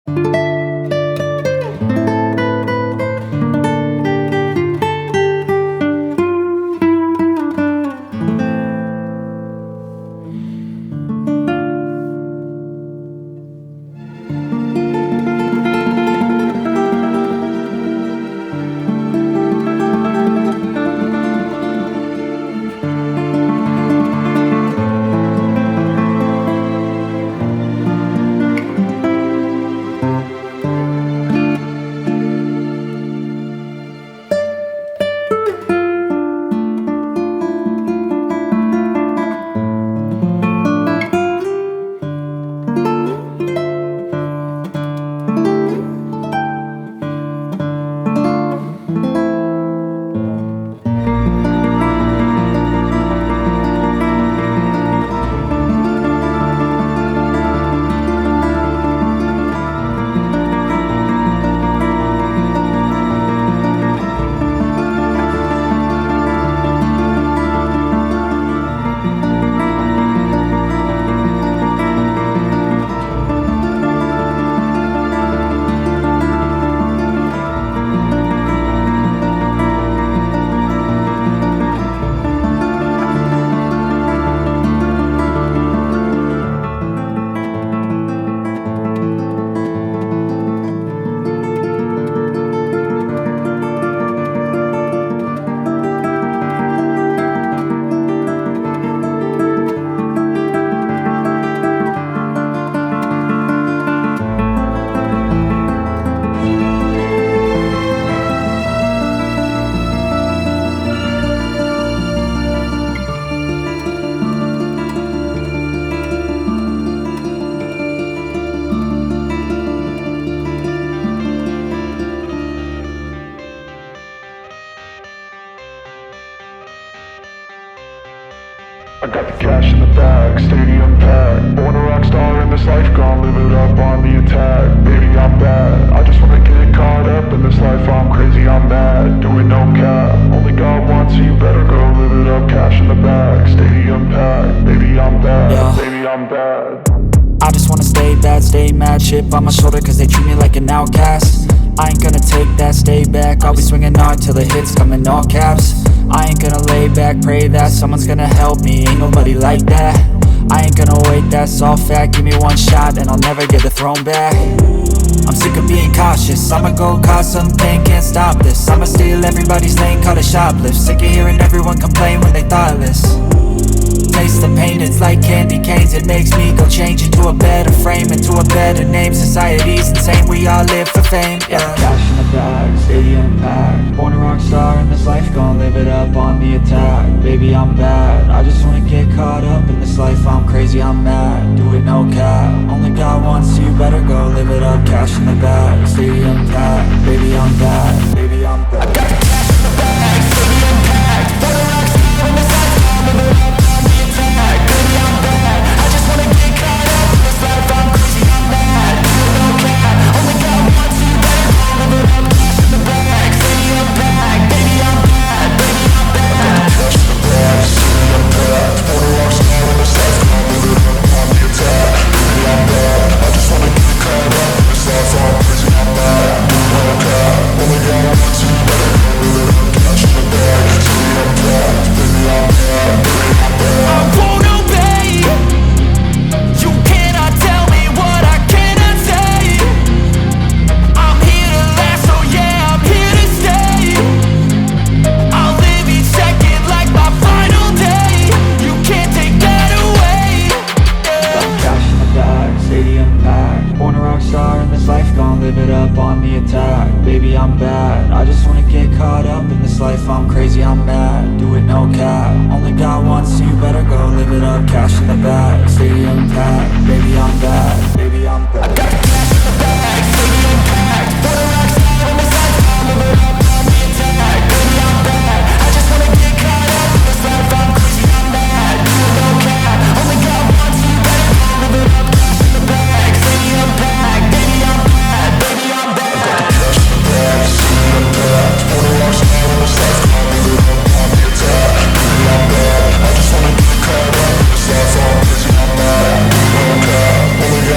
I got the cash in the bag, stadium packed. Born a rock star in this life, gonna live it up on the attack. Baby, I'm bad, I just wanna get caught up in this life. I'm crazy, I'm mad, doing no cap. Only God wants, so you better go live it up. Cash in the bag, stadium packed. Baby, I'm bad, baby, I'm bad. I just wanna stay bad, stay mad. Chip on my shoulder cause they treat me like an outcast. I ain't gonna take that, stay back. I'll be swinging hard till the hits come in all caps. I ain't gonna lay back, pray that someone's gonna help me. Ain't nobody like that. I ain't gonna wait, that's all fact. Give me one shot and I'll never get the throne back. I'm sick of being cautious, I'ma go cause something, can't stop this. I'ma steal everybody's lane, call it shoplift. Sick of hearing everyone complain when they thoughtless. Taste the pain, it's like candy canes. It makes me go change into a better frame, into a better name. Society's insane, we all live for fame, yeah. Cash in the bag, stadium packed. Born a rock star in this life, gonna live it up on the attack. Baby, I'm bad, I just wanna get caught up in this life. I'm crazy, I'm mad, do it no cap. Only God wants, so you better go live it up. Cash in the bag, stadium packed. Baby, I'm bad, baby, I'm bad. I got the cash in the bag, stadium packed. Born a rock star in this life, gonna live it up. Baby, I'm bad, I just wanna get caught up in this life. I'm crazy, I'm mad, do it no cap. Only God wants, so you better go live it up. Cash in the bag, stadium packed. Baby, I'm bad, baby, I'm bad. Cash in the bag, stadium packed. Born a rock star in this life, gonna live it up on the attack. Baby, I'm bad, I just wanna get caught up in this life. I'm crazy, I'm mad, do it no cap. Only God wants, so you better go live it up. Cash in the bag, stadium packed. Baby, I'm bad, baby, I'm bad. I won't obey. You cannot tell me what I cannot say. I'm here to last, so yeah, I'm here to stay. I'll live each second like my final day. You can't take that away, yeah. Cash in the bag, stadium packed. Born a rock star in this life, gonna live it up on the attack. Baby, I'm bad, I just wanna get caught up in this life. I'm crazy, I'm mad, do it no cap. Only God wants, so you better go live it up. Cash in the bag, stadium packed. Baby, I'm bad, baby, I'm bad. I got the cash in the bag, stadium packed. Born a rock star in this life, gonna live it up on the attack. Baby, I'm bad, I just wanna get caught up in this life. I'm crazy, I'm mad, do it no cap. Only God wants, so you better go live it up. Cash in the bag, stadium packed. Baby, I'm bad, baby, I'm bad. I got the cash in the bag, stadium packed. Born a rock star in this life, gonna live it up on the attack. Baby, I'm bad, I just wanna get caught up in this life. I'm crazy, I'm mad, do it no cap. Only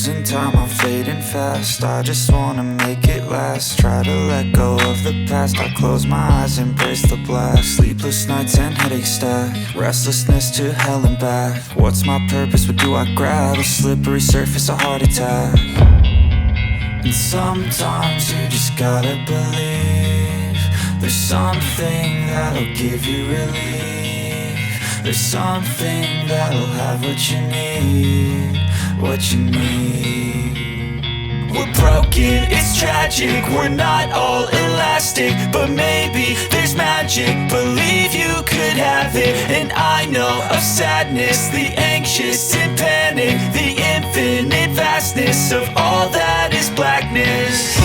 losing time, I'm fading fast. I just wanna make it last. Try to let go of the past. I close my eyes, embrace the blast. Sleepless nights and headaches stack. Restlessness to hell and back. What's my purpose? What do I grab? A slippery surface, a heart attack. And sometimes you just gotta believe there's something that'll give you relief. There's something that'll have what you need, what you need. We're broken, it's tragic, we're not all elastic, but maybe there's magic. Believe you could have it, and I know of sadness, the anxious and panic, the infinite vastness of all that is blackness.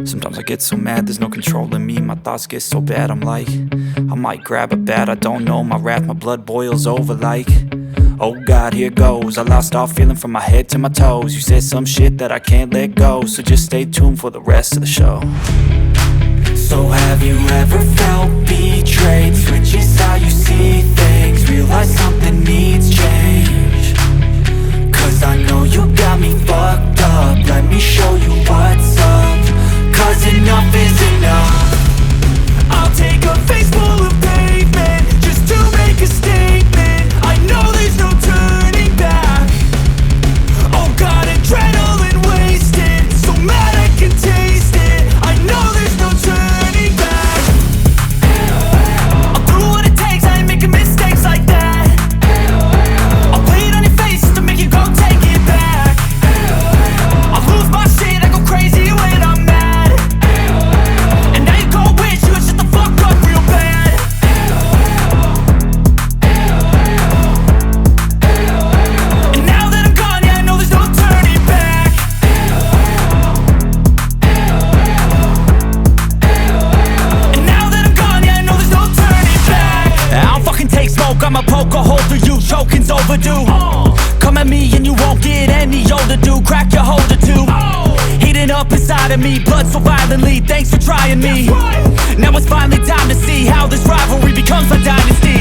Sometimes I get so mad, there's no controlling me. My thoughts get so bad, I'm like, I might grab a bat, I don't know. My wrath, my blood boils over like, oh God, here goes. I lost all feeling from my head to my toes. You said some shit that I can't let go, so just stay tuned for the rest of the show. So have you ever felt betrayed? Switches how you see things, realize something needs change. Cause I know you got me fucked up, let me show you what's up. Cause enough is enough. I'll take a face full of pavement just to make a statement. I know there's no turning back. Oh God, adrenaline wasted, so mad I can taste it. I know there's no turning back. I'll do what it takes, I ain't making mistakes like that. I'll play it on your face just to make you go take it back. I'll lose my shit, I go crazy when I'm mad. I'ma poke a hole through you, choking's overdue. Come at me and you won't get any older, dude. Crack your holder too. Heating up inside of me, blood so violently. Thanks for trying me. Now it's finally time to see how this rivalry becomes a dynasty.